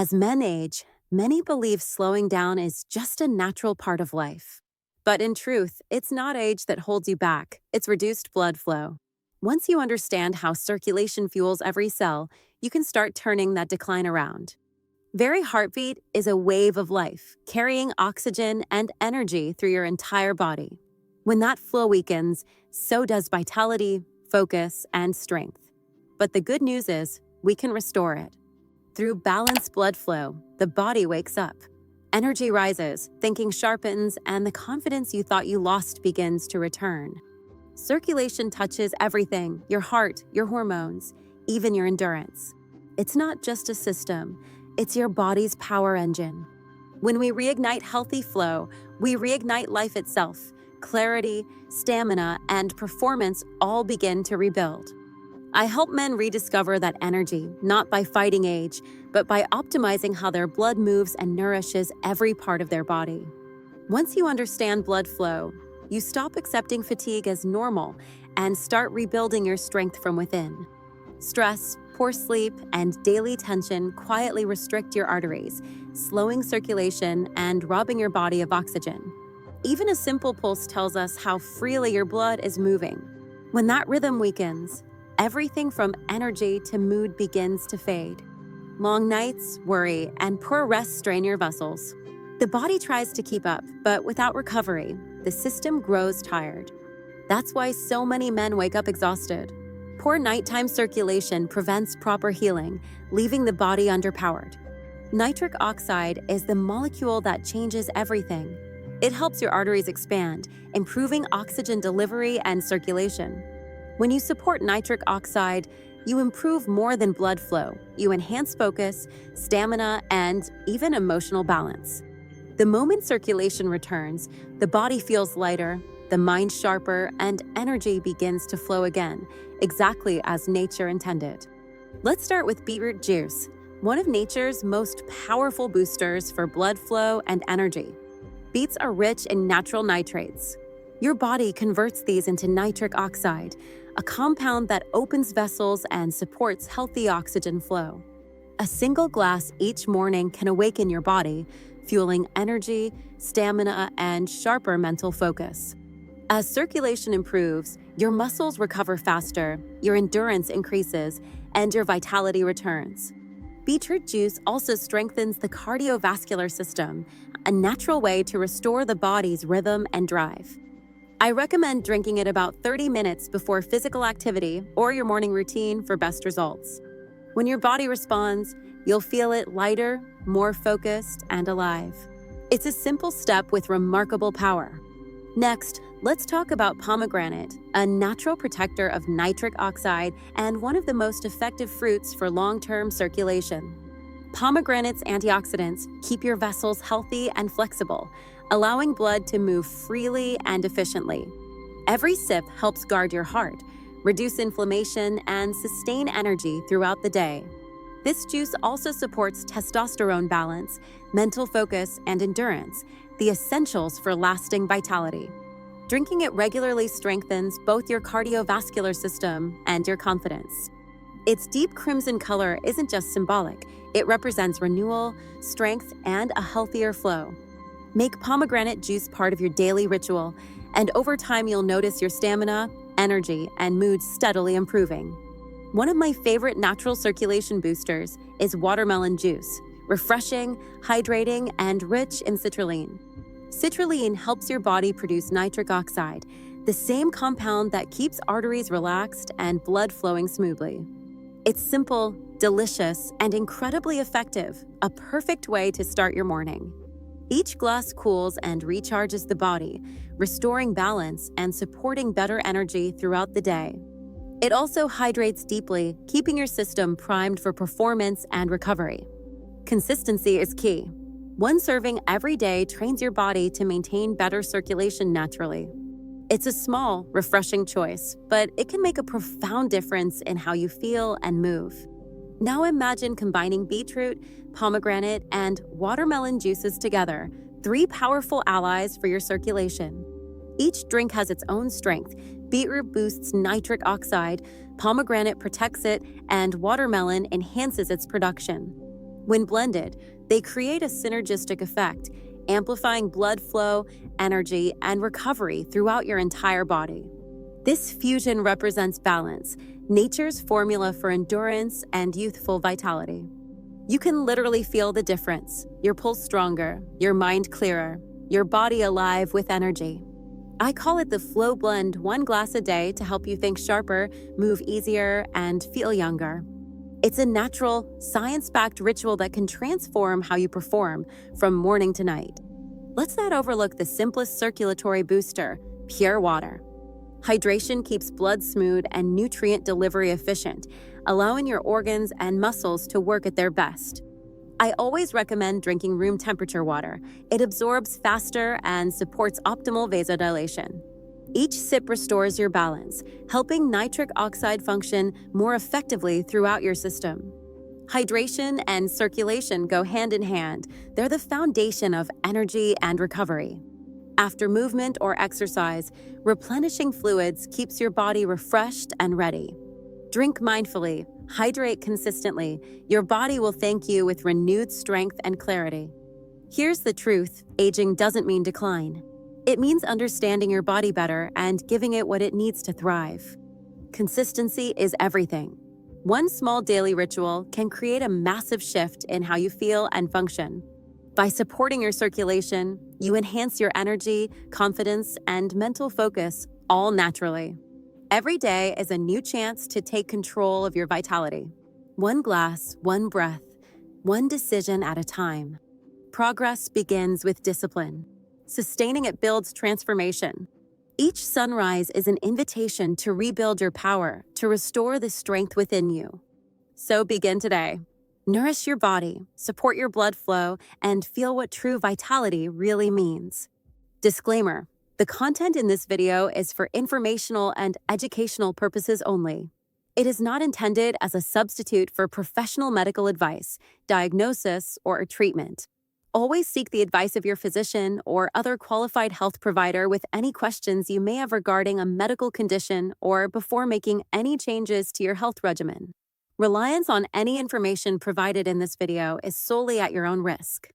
As men age, many believe slowing down is just a natural part of life. But in truth, it's not age that holds you back, it's reduced blood flow. Once you understand how circulation fuels every cell, you can start turning that decline around. Very heartbeat is a wave of life, carrying oxygen and energy through your entire body. When that flow weakens, so does vitality, focus, and strength. But the good news is, we can restore it. Through balanced blood flow, the body wakes up. Energy rises, thinking sharpens, and the confidence you thought you lost begins to return. Circulation touches everything: your heart, your hormones, even your endurance. It's not just a system, it's your body's power engine. When we reignite healthy flow, we reignite life itself. Clarity, stamina, and performance all begin to rebuild. I help men rediscover that energy, not by fighting age, but by optimizing how their blood moves and nourishes every part of their body. Once you understand blood flow, you stop accepting fatigue as normal and start rebuilding your strength from within. Stress, poor sleep, and daily tension quietly restrict your arteries, slowing circulation and robbing your body of oxygen. Even a simple pulse tells us how freely your blood is moving. When that rhythm weakens, everything from energy to mood begins to fade. Long nights, worry, and poor rest strain your vessels. The body tries to keep up, but without recovery, the system grows tired. That's why so many men wake up exhausted. Poor nighttime circulation prevents proper healing, leaving the body underpowered. Nitric oxide is the molecule that changes everything. It helps your arteries expand, improving oxygen delivery and circulation. When you support nitric oxide, you improve more than blood flow. You enhance focus, stamina, and even emotional balance. The moment circulation returns, the body feels lighter, the mind sharper, and energy begins to flow again, exactly as nature intended. Let's start with beetroot juice, one of nature's most powerful boosters for blood flow and energy. Beets are rich in natural nitrates. Your body converts these into nitric oxide, a compound that opens vessels and supports healthy oxygen flow. A single glass each morning can awaken your body, fueling energy, stamina, and sharper mental focus. As circulation improves, your muscles recover faster, your endurance increases, and your vitality returns. Beetroot juice also strengthens the cardiovascular system, a natural way to restore the body's rhythm and drive. I recommend drinking it about 30 minutes before physical activity or your morning routine for best results. When your body responds, you'll feel it lighter, more focused, and alive. It's a simple step with remarkable power. Next, let's talk about pomegranate, a natural protector of nitric oxide and one of the most effective fruits for long-term circulation. Pomegranate's antioxidants keep your vessels healthy and flexible, allowing blood to move freely and efficiently. Every sip helps guard your heart, reduce inflammation, and sustain energy throughout the day. This juice also supports testosterone balance, mental focus, and endurance, the essentials for lasting vitality. Drinking it regularly strengthens both your cardiovascular system and your confidence. Its deep crimson color isn't just symbolic, it represents renewal, strength, and a healthier flow. Make pomegranate juice part of your daily ritual, and over time you'll notice your stamina, energy, and mood steadily improving. One of my favorite natural circulation boosters is watermelon juice, refreshing, hydrating, and rich in citrulline. Citrulline helps your body produce nitric oxide, the same compound that keeps arteries relaxed and blood flowing smoothly. It's simple, delicious, and incredibly effective, a perfect way to start your morning. Each glass cools and recharges the body, restoring balance and supporting better energy throughout the day. It also hydrates deeply, keeping your system primed for performance and recovery. Consistency is key. One serving every day trains your body to maintain better circulation naturally. It's a small, refreshing choice, but it can make a profound difference in how you feel and move. Now imagine combining beetroot, pomegranate, and watermelon juices together, 3 powerful allies for your circulation. Each drink has its own strength. Beetroot boosts nitric oxide, pomegranate protects it, and watermelon enhances its production. When blended, they create a synergistic effect, amplifying blood flow, energy, and recovery throughout your entire body. This fusion represents balance, nature's formula for endurance and youthful vitality. You can literally feel the difference: your pulse stronger, your mind clearer, your body alive with energy. I call it the Flow Blend, 1 glass a day to help you think sharper, move easier, and feel younger. It's a natural, science-backed ritual that can transform how you perform from morning to night. Let's not overlook the simplest circulatory booster, pure water. Hydration keeps blood smooth and nutrient delivery efficient, allowing your organs and muscles to work at their best. I always recommend drinking room temperature water. It absorbs faster and supports optimal vasodilation. Each sip restores your balance, helping nitric oxide function more effectively throughout your system. Hydration and circulation go hand in hand. They're the foundation of energy and recovery. After movement or exercise, replenishing fluids keeps your body refreshed and ready. Drink mindfully, hydrate consistently. Your body will thank you with renewed strength and clarity. Here's the truth: aging doesn't mean decline. It means understanding your body better and giving it what it needs to thrive. Consistency is everything. One small daily ritual can create a massive shift in how you feel and function. By supporting your circulation, you enhance your energy, confidence, and mental focus, all naturally. Every day is a new chance to take control of your vitality. 1 glass, 1 breath, 1 decision at a time. Progress begins with discipline. Sustaining it builds transformation. Each sunrise is an invitation to rebuild your power, to restore the strength within you. So begin today. Nourish your body, support your blood flow, and feel what true vitality really means. Disclaimer: the content in this video is for informational and educational purposes only. It is not intended as a substitute for professional medical advice, diagnosis, or treatment. Always seek the advice of your physician or other qualified health provider with any questions you may have regarding a medical condition or before making any changes to your health regimen. Reliance on any information provided in this video is solely at your own risk.